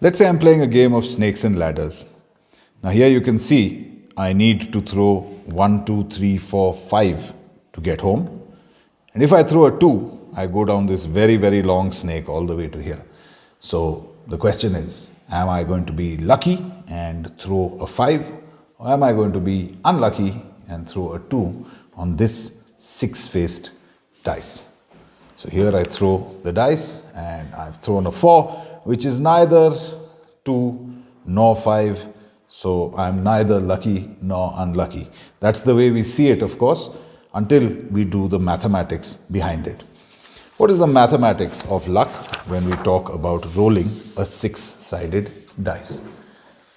Let's say I'm playing a game of snakes and ladders. Now here you can see I need to throw 1, 2, 3, 4, 5 to get home. And if I throw a 2, I go down this very, very long snake all the way to here. So the question is, am I going to be lucky and throw a 5? Or am I going to be unlucky and throw a 2 on this 6-faced dice? So here I throw the dice and I've thrown a 4, which is neither 2 nor 5. So I'm neither lucky nor unlucky. That's the way we see it, of course, until we do the mathematics behind it. What is the mathematics of luck when we talk about rolling a 6-sided dice?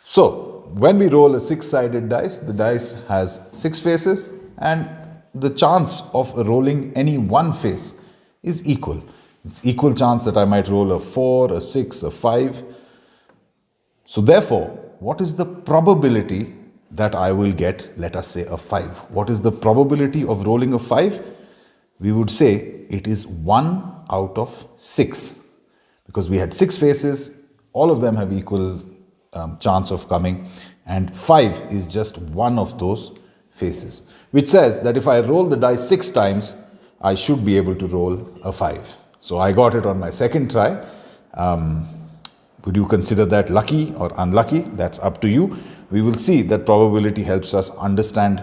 So when we roll a 6-sided dice, the dice has 6 faces and the chance of rolling any one face is equal. It's equal chance that I might roll a 4, a 6, a 5. So therefore, what is the probability that I will get, let us say, a 5? What is the probability of rolling a 5? We would say it is 1 out of 6. Because we had 6 faces, all of them have equal chance of coming, and 5 is just one of those faces. Which says that if I roll the dice 6 times, I should be able to roll a 5. So I got it on my second try. Would you consider that lucky or unlucky? That's up to you. We will see that probability helps us understand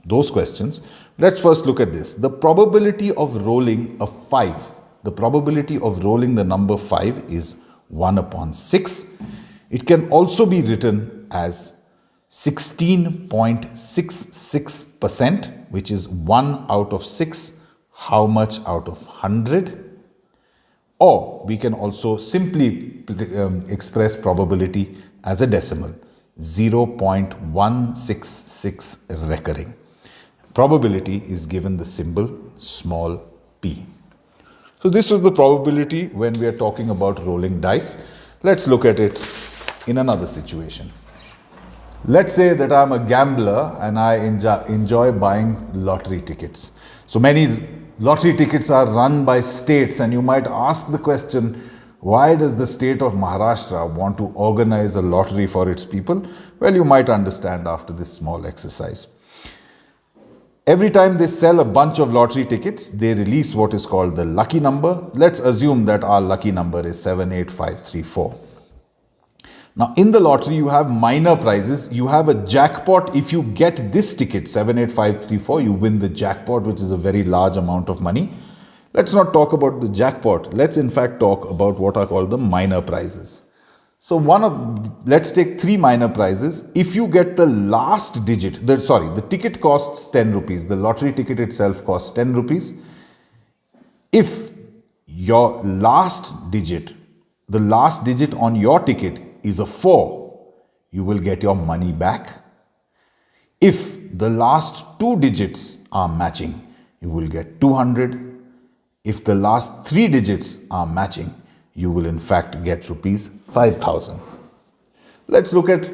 those questions. Let's first look at this. The probability of rolling a 5, the probability of rolling the number 5 is 1 upon 6. It can also be written as 16.66%, which is 1 out of 6. How much out of 100? Or we can also simply express probability as a decimal, 0.166 recurring. Probability is given the symbol small p. So this is the probability when we are talking about rolling dice. Let's look at it in another situation. Let's say that I'm a gambler and I enjoy buying lottery tickets. So many lottery tickets are run by states, and you might ask the question, why does the state of Maharashtra want to organize a lottery for its people? Well, you might understand after this small exercise. Every time they sell a bunch of lottery tickets, they release what is called the lucky number. Let's assume that our lucky number is 78534. Now, in the lottery, you have minor prizes. You have a jackpot. If you get this ticket, 78534, you win the jackpot, which is a very large amount of money. Let's not talk about the jackpot. Let's in fact talk about what are called the minor prizes. So let's take 3 minor prizes. If you get the last digit, the ticket costs 10 rupees. The lottery ticket itself costs 10 rupees. If your last digit, the last digit on your ticket is a 4, you will get your money back. If the last 2 digits are matching, you will get 200. If the last 3 digits are matching, you will in fact get rupees 5,000. Let's look at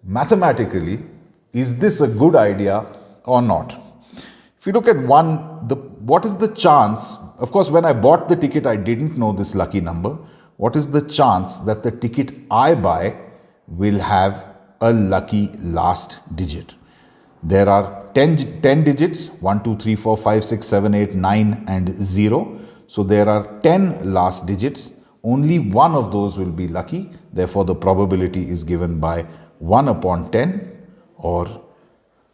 mathematically, is this a good idea or not? If you look at what is the chance? Of course, when I bought the ticket, I didn't know this lucky number. What is the chance that the ticket I buy will have a lucky last digit? There are 10 digits, 1, 2, 3, 4, 5, 6, 7, 8, 9 and 0. So there are 10 last digits. Only one of those will be lucky. Therefore, the probability is given by 1 upon 10, or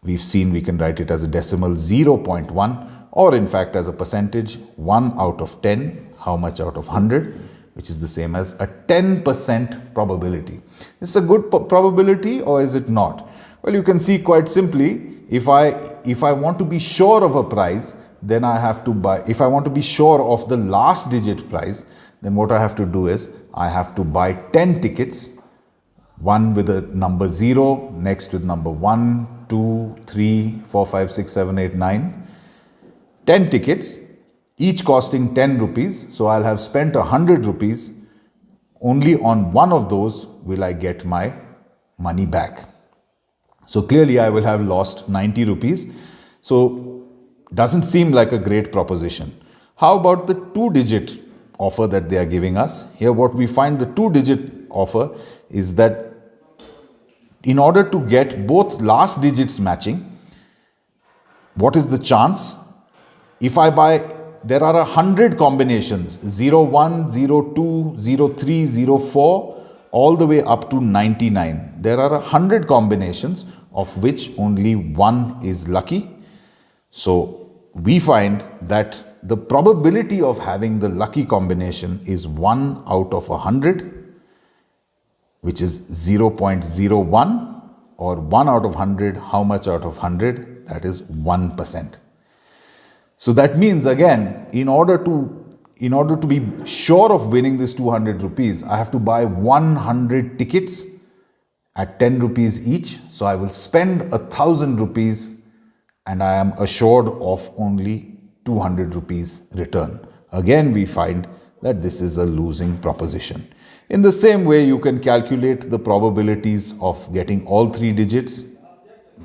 we've seen we can write it as a decimal 0.1, or in fact as a percentage 1 out of 10. How much out of 100? Which is the same as a 10% probability. Is this a good probability or is it not? Well, you can see quite simply, if I want to be sure of a prize, then I have to buy, if I want to be sure of the last digit prize, then what I have to do is I have to buy 10 tickets, one with a number 0, next with number 1, 2, 3, 4, 5, 6, 7, 8, 9. 10 tickets, each costing 10 rupees. So I'll have spent 100 rupees. Only on one of those will I get my money back. So clearly I will have lost 90 rupees. So doesn't seem like a great proposition. How about the 2-digit offer that they are giving us? Here what we find, the 2-digit offer is that in order to get both last digits matching, what is the chance? If I buy, there are 100 combinations, 01, 02, 03, 04, all the way up to 99. There are 100 combinations of which only one is lucky. So we find that the probability of having the lucky combination is 1 out of 100, which is 0.01, or 1 out of 100. How much out of 100? That is 1%. So that means, again, in order to be sure of winning this 200 rupees, I have to buy 100 tickets at 10 rupees each. So I will spend 1,000 rupees and I am assured of only 200 rupees return. Again, we find that this is a losing proposition. In the same way, you can calculate the probabilities of getting all 3 digits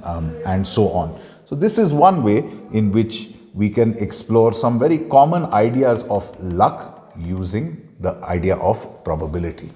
and so on. So this is one way in which we can explore some very common ideas of luck using the idea of probability.